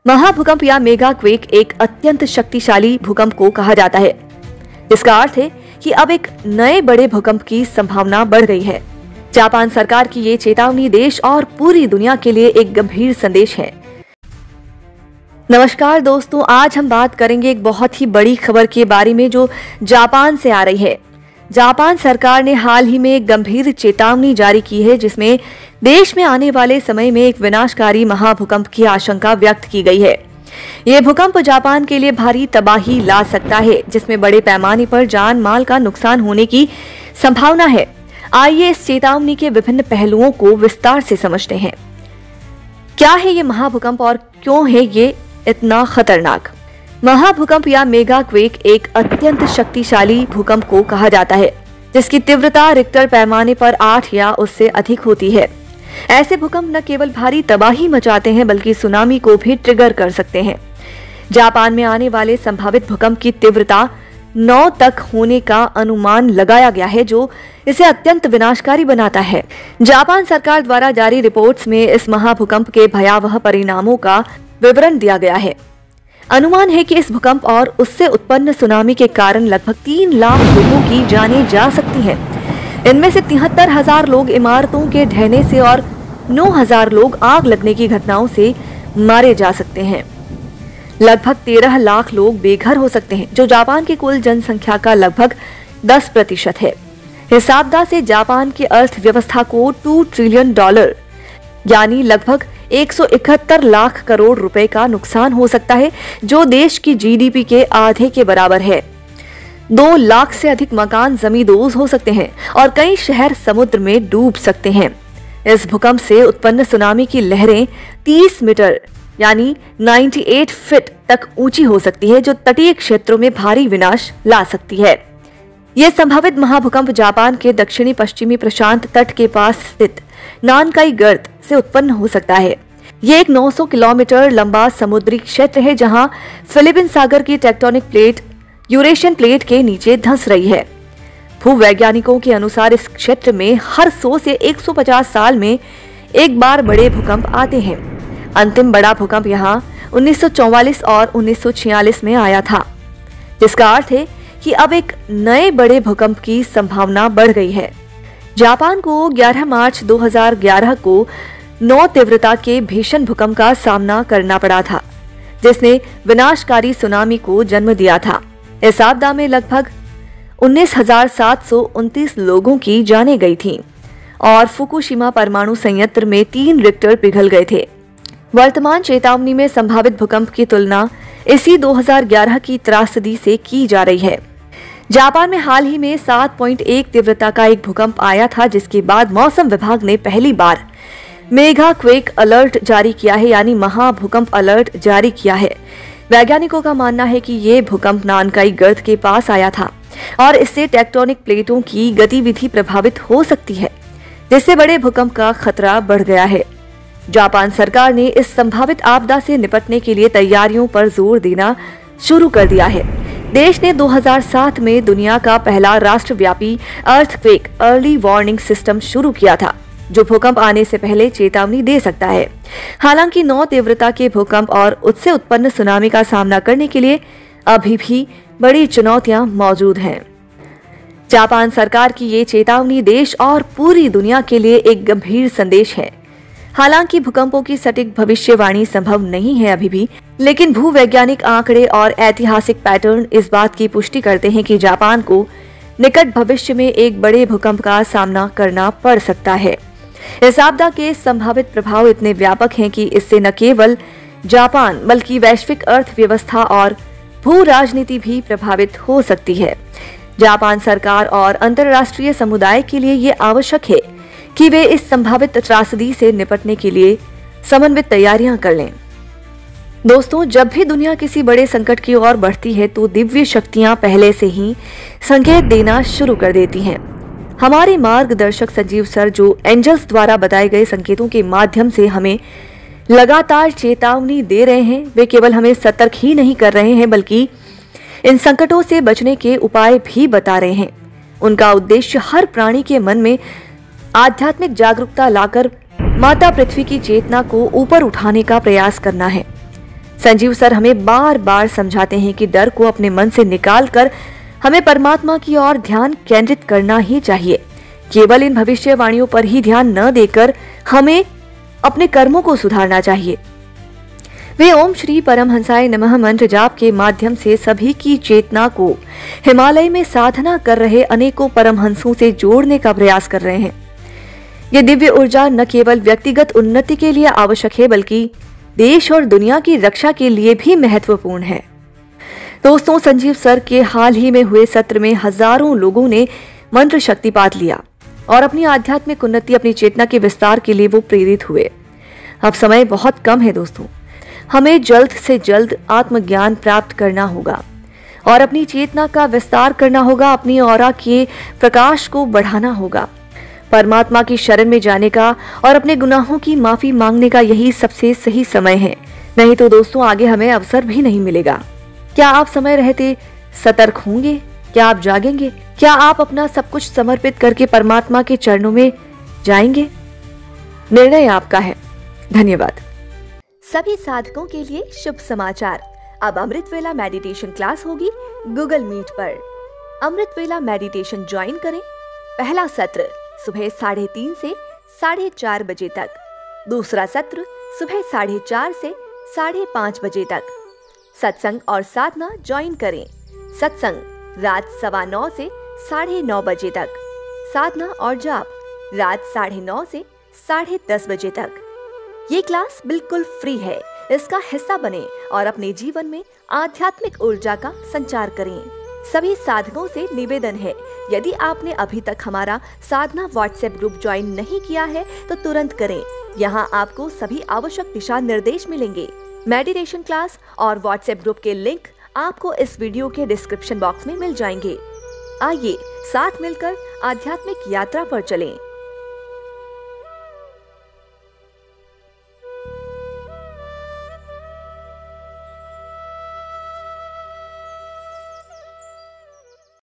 महाभूकंप या mega quake एक अत्यंत शक्तिशाली भूकंप को कहा जाता है। इसका अर्थ है कि अब एक नए बड़े भूकंप की संभावना बढ़ गई है। जापान सरकार की ये चेतावनी देश और पूरी दुनिया के लिए एक गंभीर संदेश है। नमस्कार दोस्तों, आज हम बात करेंगे एक बहुत ही बड़ी खबर के बारे में जो जापान से आ रही है। जापान सरकार ने हाल ही में एक गंभीर चेतावनी जारी की है, जिसमें देश में आने वाले समय में एक विनाशकारी महाभूकंप की आशंका व्यक्त की गई है। ये भूकंप जापान के लिए भारी तबाही ला सकता है, जिसमें बड़े पैमाने पर जान माल का नुकसान होने की संभावना है। आइए इस चेतावनी के विभिन्न पहलुओं को विस्तार से समझते हैं। क्या है ये महाभूकंप और क्यों है ये इतना खतरनाक? महाभूकंप या मेगा क्वेक एक अत्यंत शक्तिशाली भूकंप को कहा जाता है, जिसकी तीव्रता रिक्टर पैमाने पर 8 या उससे अधिक होती है। ऐसे भूकंप न केवल भारी तबाही मचाते हैं बल्कि सुनामी को भी ट्रिगर कर सकते हैं। जापान में आने वाले संभावित भूकंप की तीव्रता 9 तक होने का अनुमान लगाया गया है, जो इसे अत्यंत विनाशकारी बनाता है। जापान सरकार द्वारा जारी रिपोर्ट्स में इस महाभूकंप के भयावह परिणामों का विवरण दिया गया है। अनुमान है कि इस भूकंप और उससे उत्पन्न सुनामी के कारण लगभग 3 लाख लोगों की जानें जा सकती हैं। इनमें से 73,000 लोग इमारतों के ढहने से और 9,000 लोग आग लगने की घटनाओं से मारे जा सकते हैं। लगभग 13 लाख लोग बेघर हो सकते हैं, जो जापान की कुल जनसंख्या का लगभग 10% है। इस आपदा से जापान की अर्थव्यवस्था को $2 ट्रिलियन यानी लगभग 171 लाख करोड़ रुपए का नुकसान हो सकता है, जो देश की जीडीपी के आधे के बराबर है। 2 लाख से अधिक मकान जमींदोज हो सकते हैं और कई शहर समुद्र में डूब सकते हैं। इस भूकंप से उत्पन्न सुनामी की लहरें 30 मीटर यानी 98 फीट तक ऊंची हो सकती है, जो तटीय क्षेत्रों में भारी विनाश ला सकती है। यह संभावित महाभूकंप जापान के दक्षिणी पश्चिमी प्रशांत तट के पास स्थित नानकाई गर्त से उत्पन्न हो सकता है। ये एक 900 किलोमीटर लंबा समुद्री क्षेत्र है, जहां फिलीपीन सागर की टेक्टोनिक प्लेट यूरेशियन प्लेट के नीचे धंस रही है। भूवैज्ञानिकों के अनुसार इस क्षेत्र में हर 100 से 150 साल में एक बार बड़े भूकंप आते हैं। अंतिम बड़ा भूकंप यहां 1944 और 1946 में आया था, जिसका अर्थ है कि अब एक नए बड़े भूकंप की संभावना बढ़ गई है। जापान को 11 मार्च 2011 को 9 तीव्रता के भीषण भूकंप का सामना करना पड़ा था, जिसने विनाशकारी सुनामी को जन्म दिया था। इस आपदा में लगभग 19,729 लोगों की जानें गई थीं और फुकुशिमा परमाणु संयंत्र में 3 रिक्टर पिघल गए थे। वर्तमान चेतावनी में संभावित भूकंप की तुलना इसी 2011 की त्रासदी से की जा रही है। जापान में हाल ही में 7.1 तीव्रता का एक भूकंप आया था, जिसके बाद मौसम विभाग ने पहली बार मेगा क्वेक अलर्ट जारी किया है, यानी महाभूकंप अलर्ट जारी किया है। वैज्ञानिकों का मानना है कि ये भूकंप नानकाई गर्त के पास आया था और इससे टेक्टोनिक प्लेटों की गतिविधि प्रभावित हो सकती है, जिससे बड़े भूकंप का खतरा बढ़ गया है। जापान सरकार ने इस संभावित आपदा से निपटने के लिए तैयारियों पर जोर देना शुरू कर दिया है। देश ने 2007 में दुनिया का पहला राष्ट्रव्यापी अर्थक्वेक अर्ली वार्निंग सिस्टम शुरू किया था, जो भूकंप आने से पहले चेतावनी दे सकता है। हालांकि 9 तीव्रता के भूकंप और उससे उत्पन्न सुनामी का सामना करने के लिए अभी भी बड़ी चुनौतियां मौजूद हैं। जापान सरकार की ये चेतावनी देश और पूरी दुनिया के लिए एक गंभीर संदेश है। हालांकि भूकंपों की सटीक भविष्यवाणी संभव नहीं है अभी भी, लेकिन भूवैज्ञानिक आंकड़े और ऐतिहासिक पैटर्न इस बात की पुष्टि करते हैं कि जापान को निकट भविष्य में एक बड़े भूकंप का सामना करना पड़ सकता है। इस आपदा के संभावित प्रभाव इतने व्यापक हैं कि इससे न केवल जापान बल्कि वैश्विक अर्थव्यवस्था और भू राजनीति भी प्रभावित हो सकती है। जापान सरकार और अंतर्राष्ट्रीय समुदाय के लिए ये आवश्यक है कि वे इस संभावित त्रासदी से निपटने के लिए समन्वित तैयारियां कर लें। दोस्तों, जब भी दुनिया किसी बड़े संकट की ओर बढ़ती है तो दिव्य शक्तियां पहले से ही संकेत देना शुरू कर देती हैं। हमारे मार्गदर्शक संजीव सर, जो एंजल्स द्वारा बताए गए संकेतों के माध्यम से हमें लगातार चेतावनी दे रहे हैं, वे केवल हमें सतर्क ही नहीं कर रहे हैं बल्कि इन संकटों से बचने के उपाय भी बता रहे हैं। उनका उद्देश्य हर प्राणी के मन में आध्यात्मिक जागरूकता लाकर माता पृथ्वी की चेतना को ऊपर उठाने का प्रयास करना है। संजीव सर हमें बार बार समझाते हैं कि डर को अपने मन से निकालकर हमें परमात्मा की ओर ध्यान केंद्रित करना ही चाहिए। केवल इन भविष्यवाणियों पर ही ध्यान न देकर हमें अपने कर्मों को सुधारना चाहिए। वे ओम श्री परमहंसाय नमः मंत्र जाप के माध्यम से सभी की चेतना को हिमालय में साधना कर रहे अनेकों परमहंसों से जोड़ने का प्रयास कर रहे हैं। ये दिव्य ऊर्जा न केवल व्यक्तिगत उन्नति के लिए आवश्यक है बल्कि देश और दुनिया की रक्षा के लिए भी महत्वपूर्ण है। दोस्तों, संजीव सर के हाल ही में हुए सत्र में हजारों लोगों ने मंत्र शक्तिपात लिया और अपनी आध्यात्मिक उन्नति, अपनी चेतना के विस्तार के लिए वो प्रेरित हुए। अब समय बहुत कम है दोस्तों, हमें जल्द से जल्द आत्मज्ञान प्राप्त करना होगा और अपनी चेतना का विस्तार करना होगा, अपनी ऑरा के प्रकाश को बढ़ाना होगा। परमात्मा की शरण में जाने का और अपने गुनाहों की माफी मांगने का यही सबसे सही समय है। नहीं तो दोस्तों आगे हमें अवसर भी नहीं मिलेगा। क्या आप समय रहते सतर्क होंगे? क्या आप जागेंगे? क्या आप अपना सब कुछ समर्पित करके परमात्मा के चरणों में जाएंगे? निर्णय आपका है। धन्यवाद। सभी साधकों के लिए शुभ समाचार। अब अमृत वेला मेडिटेशन क्लास होगी गूगल मीट पर। अमृत वेला मेडिटेशन ज्वाइन करें। पहला सत्र सुबह 3:30 से 4:30 बजे तक, दूसरा सत्र सुबह 4:30 से 5:30 बजे तक। सत्संग और साधना ज्वाइन करें। सत्संग रात 9:15 से 9:30 बजे तक, साधना और जाप रात 9:30 से 10:30 बजे तक। ये क्लास बिल्कुल फ्री है। इसका हिस्सा बने और अपने जीवन में आध्यात्मिक ऊर्जा का संचार करें। सभी साधकों से निवेदन है, यदि आपने अभी तक हमारा साधना व्हाट्सएप ग्रुप ज्वाइन नहीं किया है तो तुरंत करें। यहाँ आपको सभी आवश्यक दिशा निर्देश मिलेंगे। मेडिटेशन क्लास और व्हाट्सएप ग्रुप के लिंक आपको इस वीडियो के डिस्क्रिप्शन बॉक्स में मिल जाएंगे। आइए साथ मिलकर आध्यात्मिक यात्रा पर चलें।